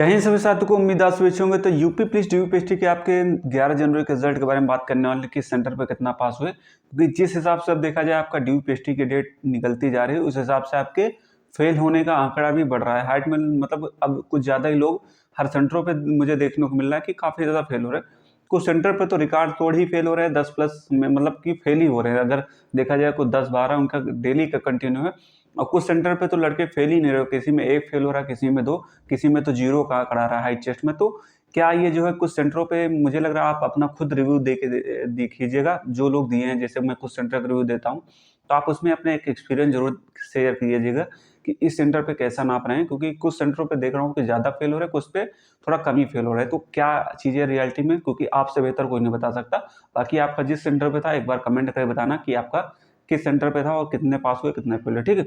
कहीं सभी साथियों को उम्मीद आप स्विच होंगे। तो यूपी पुलिस डीयूपीएससी के आपके 11 जनवरी के रिजल्ट के बारे में बात करने वाले कि सेंटर पे कितना पास हुए, क्योंकि जिस हिसाब से अब देखा जाए आपका डीयूपीएससी की डेट निकलती जा रही है, उस हिसाब से आपके फेल होने का आंकड़ा भी बढ़ रहा है। हाइट में मतलब अब कुछ ज़्यादा ही लोग हर सेंटरों पे मुझे देखने को मिल रहा है कि काफ़ी ज़्यादा फेल हो रहे हैं। कुछ सेंटर पे तो रिकॉर्ड तोड़ ही फेल हो रहे हैं, 10+ में मतलब कि फेल ही हो रहे हैं। अगर देखा जाए कुछ 10-12 उनका डेली का कंटिन्यू है, और कुछ सेंटर पे तो लड़के फेल ही नहीं रहे, किसी में 1 फेल हो रहा है, किसी में 2, किसी में तो 0 का आंकड़ा आ रहा है हाइट चेस्ट में। तो क्या ये जो है कुछ सेंटरों पे मुझे लग रहा है आप अपना खुद रिव्यू दे के देखिएगा, जो लोग दिए हैं। जैसे मैं कुछ सेंटर का रिव्यू देता हूँ, तो आप उसमें अपने एक एक्सपीरियंस जरूर शेयर कीजिएगा कि इस सेंटर पे कैसा नाप रहे हैं, क्योंकि कुछ सेंटरों पे देख रहा हूँ कि ज़्यादा फेल हो रहे हैं, कुछ पे थोड़ा कम ही फेल हो रहा है। तो क्या चीज़ें रियलिटी में, क्योंकि आपसे बेहतर कोई नहीं बता सकता। बाकी आपका जिस सेंटर पे था एक बार कमेंट करके बताना कि आपका किस सेंटर पे था और कितने पास हुए, कितने फेल हुए, ठीक है।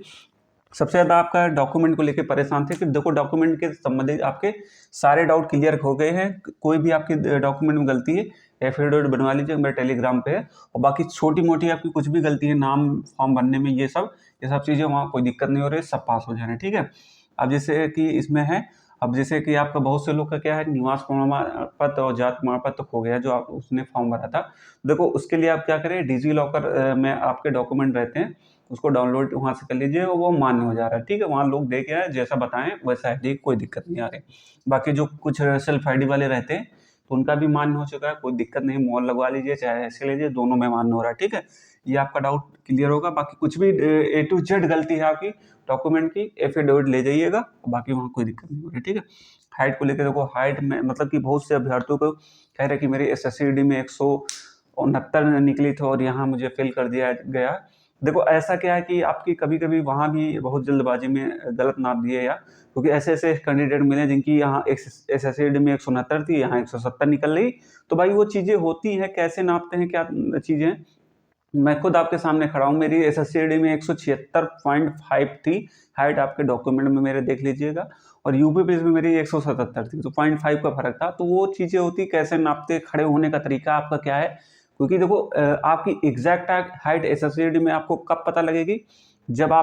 सबसे ज़्यादा आपका डॉक्यूमेंट को लेकर परेशान थे, फिर देखो डॉक्यूमेंट के संबंधित आपके सारे डाउट क्लियर हो गए हैं। कोई भी आपकी डॉक्यूमेंट में गलती है, एफिडेविट बनवा लीजिए, मेरे टेलीग्राम पे है। और बाकी छोटी मोटी आपकी कुछ भी गलती है नाम फॉर्म भरने में, ये सब चीज़ें वहाँ कोई दिक्कत नहीं हो रही, सब पास हो जा रहे हैं, ठीक है। अब जैसे कि इसमें है, अब जैसे कि आपका बहुत से लोग का क्या है, निवास प्रमाण पत्र और जात प्रमाण पत्र खो गया, जो आप उसने फॉर्म भरा था। देखो उसके लिए आप क्या करें, डिजी लॉकर में आपके डॉक्यूमेंट रहते हैं, उसको डाउनलोड वहाँ से कर लीजिए और वो मान्य हो जा रहा है, ठीक है। वहाँ लोग दे के आए, जैसा बताएं वैसा है, ठीक, कोई दिक्कत नहीं आ रही। बाकी जो कुछ सेल्फ आईडी वाले रहते हैं, तो उनका भी मान्य हो चुका है, कोई दिक्कत नहीं, मोहर लगवा लीजिए चाहे ऐसे लीजिए, दोनों में मान्य हो रहा है, ठीक है। ये आपका डाउट क्लियर होगा। बाकी कुछ भी A to Z गलती है आपकी डॉक्यूमेंट की, एफिडेविट ले जाइएगा, बाकी वहाँ कोई दिक्कत नहीं हो रही, ठीक है। हाइट को लेकर देखो, हाइट में मतलब कि बहुत से अभ्यर्थियों को कह रहे कि मेरी SSCD में 169 निकली थी और यहाँ मुझे फेल कर दिया गया। देखो ऐसा क्या है कि आपकी कभी-कभी वहाँ भी बहुत जल्दबाजी में गलत नाप दिए, या क्योंकि ऐसे-ऐसे कैंडिडेट मिले जिनकी यहाँ SSCD में 169 थी, यहाँ 170 निकल रही। तो भाई वो चीज़ें होती हैं, कैसे नापते हैं, क्या चीज़ें हैं। मैं खुद आपके सामने खड़ा हूँ, मेरी SSCD में 176.5 थी हाइट, आपके डॉक्यूमेंट में मेरे देख लीजिएगा। और यूपी पुलिस में मेरी 177 थी, तो 0.5 का फर्क था। तो वो चीज़ें होती, कैसे नापते, खड़े होने का तरीका आपका क्या है। क्योंकि देखो आपकी एग्जैक्ट हाइट SSCD में आपको कब पता लगेगी, जब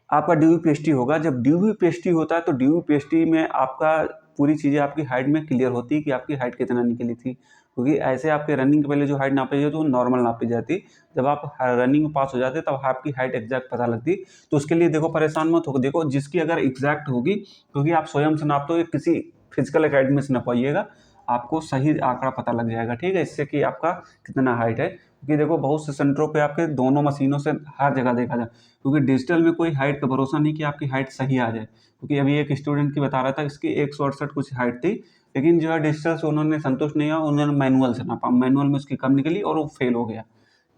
आपका डीयूपीएसटी होगा। जब डीयूपीएसटी होता है तो डीयूपीएसटी में आपका पूरी चीज़ें आपकी हाइट में क्लियर होती है कि आपकी हाइट कितना निकली थी, क्योंकि ऐसे आपके रनिंग के पहले जो हाइट नापी जाती है तो नॉर्मल नापी जाती। जब आप रनिंग में पास हो जाते तब आपकी हाइट एग्जैक्ट पता लगती। तो उसके लिए देखो परेशान मत हो, देखो जिसकी अगर एग्जैक्ट होगी, क्योंकि आप स्वयं से नापते हो, किसी फिजिकल अकेडमी से नपवाइएगा, आपको सही आंकड़ा पता लग जाएगा, ठीक है, इससे कि आपका कितना हाइट है। क्योंकि देखो बहुत से सेंटरों पे आपके दोनों मशीनों से हर जगह देखा जाए, क्योंकि डिजिटल में कोई हाइट का भरोसा नहीं कि आपकी हाइट सही आ जाए। क्योंकि अभी एक स्टूडेंट की बता रहा था, इसकी 168 कुछ हाइट थी, लेकिन जो है डिजिटल से उन्होंने संतुष्ट नहीं हुआ, उन्होंने मैनुअल से नापा, मैनुअल में उसकी कम निकली और वो फेल हो गया।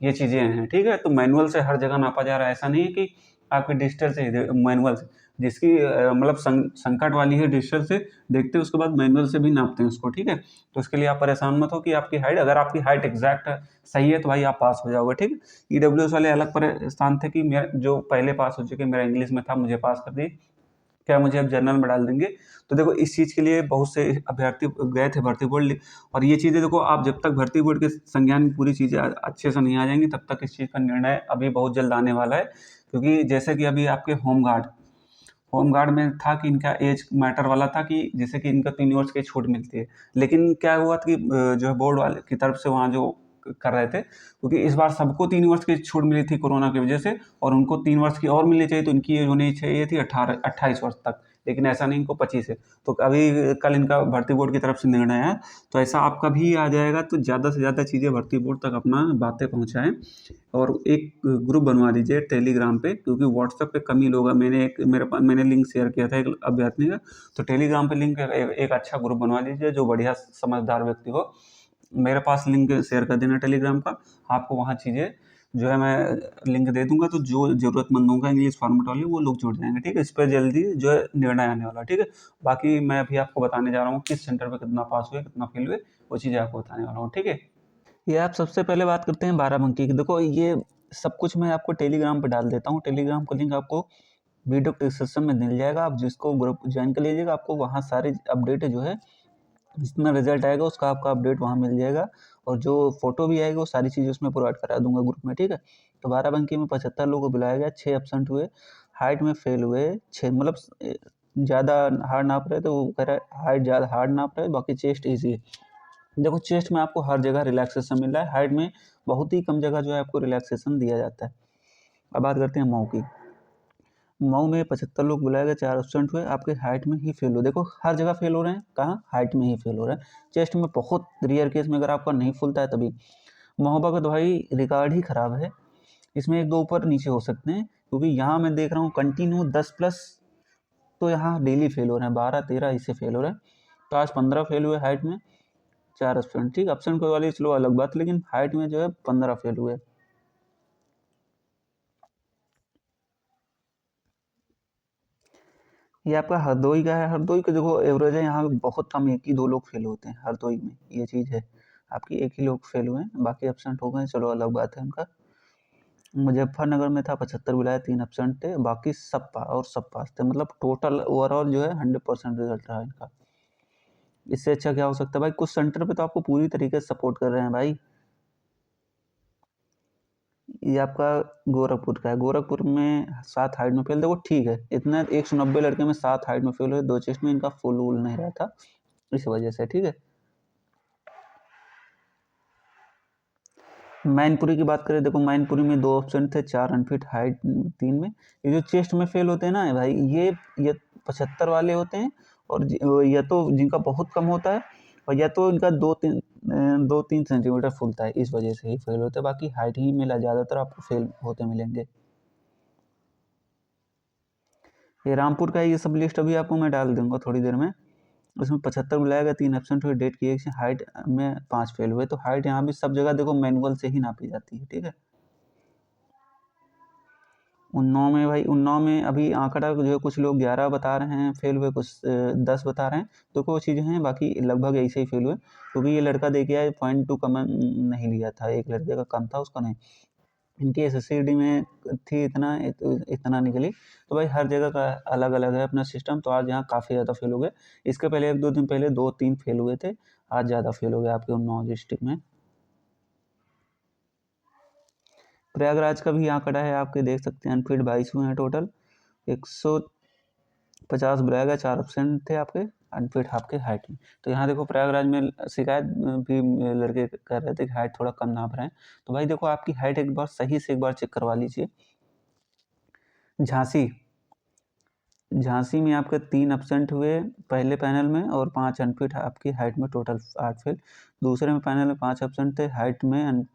ये चीज़ें हैं, ठीक है। तो मैनुअल से हर जगह नापा जा रहा है, ऐसा नहीं है कि आपके डिजिटल से मैनुअल से, जिसकी मतलब संकट वाली है डिजिटल से देखते हैं, उसके बाद मैनुअल से भी नापते हैं उसको, ठीक है। तो उसके लिए आप परेशान मत हो कि आपकी हाइट, अगर आपकी हाइट एग्जैक्ट सही है तो भाई आप पास हो जाओगे, ठीक है। EWS वाले अलग परेशान थे कि मेरा जो पहले पास हो चुके, मेरा इंग्लिश में था, मुझे पास कर दिए, क्या मुझे अब जनरल में डाल देंगे। तो देखो इस चीज़ के लिए बहुत से अभ्यर्थी गए थे भर्ती बोर्ड, और ये चीज़ें देखो, आप जब तक भर्ती बोर्ड के संज्ञान में पूरी चीज़ें अच्छे से नहीं आ जाएंगी, तब तक इस चीज़ का निर्णय अभी बहुत जल्द आने वाला है। क्योंकि जैसे कि अभी आपके होमगार्ड में था कि इनका एज मैटर वाला था, कि जैसे कि इनका 3 वर्ष की छूट मिलती है। लेकिन क्या हुआ था कि जो है बोर्ड वाले की तरफ से वहाँ जो कर रहे थे, क्योंकि इस बार सबको 3 वर्ष की छूट मिली थी कोरोना की वजह से, और उनको 3 वर्ष की और मिलनी चाहिए, तो इनकी एज होनी चाहिए थी 28 वर्ष तक, लेकिन ऐसा नहीं, इनको 25 है। तो अभी कल इनका भर्ती बोर्ड की तरफ से निर्णय है, तो ऐसा आपका भी आ जाएगा। तो ज़्यादा से ज़्यादा चीज़ें भर्ती बोर्ड तक अपना बातें पहुँचाएँ, और एक ग्रुप बनवा लीजिए टेलीग्राम पे, क्योंकि व्हाट्सएप पे कम ही लोग हैं। मैंने लिंक शेयर किया था एक अभ्यर्थी का, तो टेलीग्राम पे लिंक एक अच्छा ग्रुप बनवा लीजिए, जो बढ़िया समझदार व्यक्ति हो। मेरे पास लिंक शेयर कर देना टेलीग्राम का, आपको वहाँ चीज़ें जो है मैं लिंक दे दूंगा, तो जो ज़रूरतमंद होगा इंग्लिश फॉर्मेट वाले, वो लोग जुड़ जाएंगे, ठीक है। इस पर जल्दी जो है निर्णय आने वाला, ठीक है। बाकी मैं अभी आपको बताने जा रहा हूँ किस सेंटर पे कितना पास हुए, कितना फेल हुए, वो चीज़ें आपको बताने वाला हूँ, ठीक है। ये आप सबसे पहले बात करते हैं बाराबंकी की। देखो ये सब कुछ मैं आपको टेलीग्राम पे डाल देता हूँ, टेलीग्राम का लिंक आपको वीडियो डिस्क्रिप्शन में मिल जाएगा। आप जिसको ग्रुप ज्वाइन कर लीजिएगा, आपको वहाँ सारी अपडेट जो है, जितना रिजल्ट आएगा उसका आपका अपडेट वहाँ मिल जाएगा, और जो फोटो भी आएगा वो सारी चीज़ें उसमें प्रोवाइड करा दूंगा ग्रुप में, ठीक है। तो बाराबंकी में 75 लोगों को बुलाया गया, 6 एब्सेंट हुए, हाइट में फेल हुए 6, मतलब ज़्यादा हार्ड नाप रहे तो वो कह रहा है हाइट ज़्यादा हार्ड नाप रहे हैं, बाकी चेस्ट ईजी है। देखो चेस्ट में आपको हर जगह रिलैक्सेशन मिल रहा है, हाइट में बहुत ही कम जगह जो है आपको रिलैक्सेशन दिया जाता है। अब बात करते हैं मऊ की। मऊ में 75 लोग बुलाए गए, 4 एब्सेंट हुए, आपके हाइट में ही फेल हो। देखो हर जगह फेल हो रहे हैं, कहाँ हाइट में ही फेल हो रहा है। चेस्ट में बहुत रेयर केस में अगर आपका नहीं फूलता है तभी। महोबा का तो भाई रिकॉर्ड ही खराब है, इसमें 1-2 ऊपर नीचे हो सकते हैं, क्योंकि यहाँ मैं देख रहा हूँ कंटिन्यू 10 प्लस तो यहाँ डेली फेल हो रहे हैं, 12-13 इससे फेल हो रहे हैं। तो आज 15 फेल हुए हाइट में, 4 एब्सेंट। ठीक, एब्सेंट कोई वाली चलो अलग बात, लेकिन हाइट में जो है 15 फेल हुए। ये आपका हरदोई का है। हरदोई का देखो एवरेज है यहाँ बहुत कम, 1 ही 2 लोग फेल होते हैं हरदोई में, ये चीज़ है। आपकी 1 ही लोग फेल हुए हैं, बाकी एब्सेंट हो गए, चलो अलग बात है उनका। मुजफ्फरनगर में था 75 बुलाया, 3 एब्सेंट थे, बाकी सब और सब पास थे। मतलब टोटल ओवरऑल जो है 100% रिजल्ट रहा इनका। इससे अच्छा क्या हो सकता है भाई। कुछ सेंटर पे तो आपको पूरी तरीके से सपोर्ट कर रहे हैं भाई। ये आपका गोरखपुर का है। गोरखपुर में 7 हाइट में फेल, देखो ठीक है, इतना 190 लड़के में 7 हाइट में फेल हुए, 2 चेस्ट में, इनका फुल वूल नहीं रहा था इस वजह से। ठीक है, मैनपुरी की बात करें, देखो मैनपुरी में 2 ऑप्शन थे, 4 अनफिट हाइट 3 में। ये जो चेस्ट में फेल होते हैं ना भाई, ये 75 वाले होते हैं, और या तो जिनका बहुत कम होता है, और या तो इनका 2-3 सेंटीमीटर फूलता है, इस वजह से ही फेल होते हैं। बाकी हाइट ही में ज़्यादातर आपको फेल होते मिलेंगे। ये रामपुर का ये सब लिस्ट अभी आपको मैं डाल दूंगा थोड़ी देर में। उसमें 75 बुलाया गया, 3 एब्सेंट हुए, डेट की 1 हाइट में 5 फेल हुए। तो हाइट यहाँ भी सब जगह देखो मैनुअल से ही नापी जाती है। ठीक है, उन्नाव में भाई, उन्नाव में अभी आंकड़ा जो है कुछ लोग 11 बता रहे हैं फेल हुए, कुछ 10 बता रहे हैं, तो कुछ चीज़ें हैं, बाकी लगभग ऐसे ही फेल हुए। क्योंकि ये लड़का देखिए आया 0.2 कम नहीं लिया था, एक लड़के का कम था, उसका नहीं। इनकी एसएससीडी में थी इतना निकली। तो भाई हर जगह का अलग अलग है अपना सिस्टम। तो आज यहाँ काफ़ी ज़्यादा फेल हो गए। इसके पहले 1-2 दिन पहले 2-3 फेल हुए थे, आज ज़्यादा फेल हो गए आपके उन्नाव डिस्ट्रिक्ट में। प्रयागराज का भी आंकड़ा है, आपके देख सकते हैं, अनफिट 22 हुए हैं टोटल, 150 बुलाया गया, 4 एब्सेंट थे आपके, अनफिट आपके हाइट में। तो यहाँ देखो प्रयागराज में शिकायत भी लड़के कर रहे थे कि हाइट थोड़ा कम नाप रहे हैं। तो भाई देखो आपकी हाइट एक बार सही से एक बार चेक करवा लीजिए। झांसी में आपके 3 एब्सेंट हुए पहले पैनल में, और 5 अनफिट आपकी हाइट में, टोटल 8 फेल। दूसरे में पैनल में 5 एब्सेंट थे, हाइट में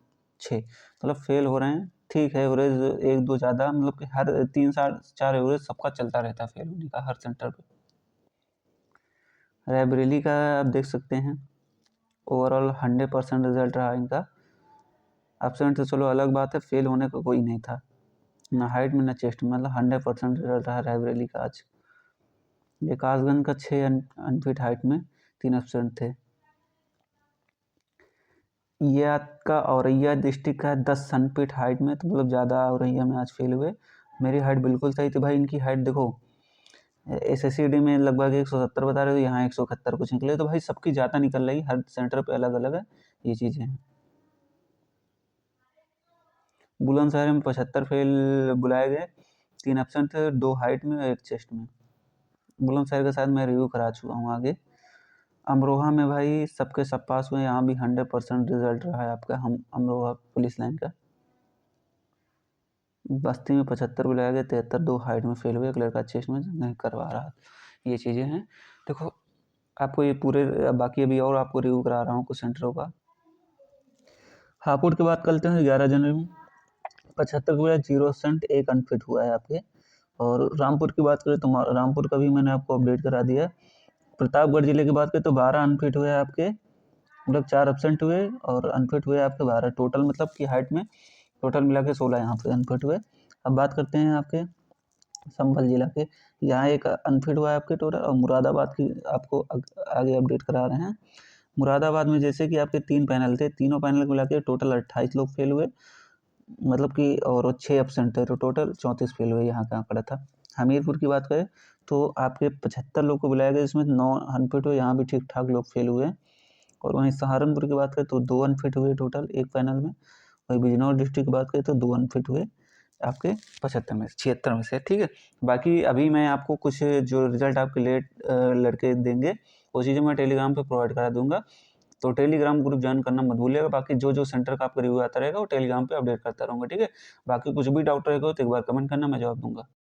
6, मतलब फेल हो रहे हैं। ठीक है, एवरेज 1-2 ज़्यादा, मतलब कि हर 3-4 एवरेज सबका चलता रहता है फेल होने का हर सेंटर पे। रायबरेली का आप देख सकते हैं, ओवरऑल 100% रिजल्ट रहा इनका। एब्सेंट तो चलो अलग बात है, फेल होने का कोई नहीं था, ना हाइट में ना चेस्ट में, मतलब 100% रिजल्ट रहा रायबरेली का आज। विकासगंज का 6 अनफिट हाइट में, 3 एब्सेंट थे। ये आपका औरैया डिस्ट्रिक्ट का 10 अनफिट हाइट में, तो मतलब ज़्यादा औरैया में आज फेल हुए। मेरी हाइट बिल्कुल सही थी भाई, इनकी हाइट देखो एसएससीडी में लगभग 170 बता रहे हो, यहाँ 171 कुछ निकले। तो भाई सबकी ज़्यादा निकल रही, हर सेंटर पे अलग अलग है, ये चीज़ें हैं। बुलंदशहर में 75 फेल बुलाए गए, 3 एब्सेंट थे, 2 हाइट में, 1 चेस्ट में। बुलंदशहर के साथ मैं रिव्यू करा चुका हूँ आगे। अमरोहा में भाई सबके सब पास हुए, यहाँ भी 100% रिजल्ट रहा है आपका, हम अमरोहा पुलिस लाइन का। बस्ती में 75 बुलाया गया, 73 2 हाइट में फेल हुए, एक लड़का चेस्ट में नहीं करवा रहा। ये चीज़ें हैं। देखो आपको ये पूरे, बाकी अभी और आपको रिव्यू करा रहा हूँ कुछ सेंटरों का। हापुड़ की बात करते हैं, 11 जनवरी में 75 हुआ, 0% 1 अनफिट हुआ है आपके। और रामपुर की बात करें तो रामपुर का भी मैंने आपको अपडेट करा दिया। प्रतापगढ़ जिले की बात करें तो 12 अनफिट हुए आपके, मतलब 4 एब्सेंट हुए और अनफिट हुए आपके 12 टोटल, मतलब कि हाइट में टोटल मिला के 16 यहाँ पे अनफिट हुए। अब बात करते हैं आपके संभल जिला के, यहाँ एक अनफिट हुआ है आपके टोटल। और मुरादाबाद की आपको आगे अपडेट करा रहे हैं। मुरादाबाद में जैसे कि आपके 3 पैनल थे, तीनों पैनल को मिला के टोटल 28 लोग फेल हुए, मतलब कि, और 6 एब्सेंट थे, तो टोटल 34 फेल हुए, यहाँ का आंकड़ा था। हमीरपुर की बात करें तो आपके 75 लोग को बुलाया गया, जिसमें 9 अनफिट हुए, यहाँ भी ठीक ठाक लोग फेल हुए। और वहीं सहारनपुर की बात करें तो 2 अनफिट हुए टोटल एक पैनल में। वहीं बिजनौर डिस्ट्रिक्ट की बात करें तो 2 अनफिट हुए, आपके 75 में से 76 में से, ठीक है। बाकी अभी मैं आपको कुछ जो रिजल्ट आपके लेट लड़के देंगे वो चीज़ें मैं टेलीग्राम पे प्रोवाइड करा दूंगा, तो टेलीग्राम ग्रुप ज्वाइन करना मत भूलिएगा। बाकी जो जो सेंटर का आपका रिव्यू आता रहेगा वो टेलीग्राम पे अपडेट करता रहूँगा, ठीक है। बाकी कुछ भी डाउट रहेगा तो एक बार कमेंट करना, मैं जवाब दूंगा।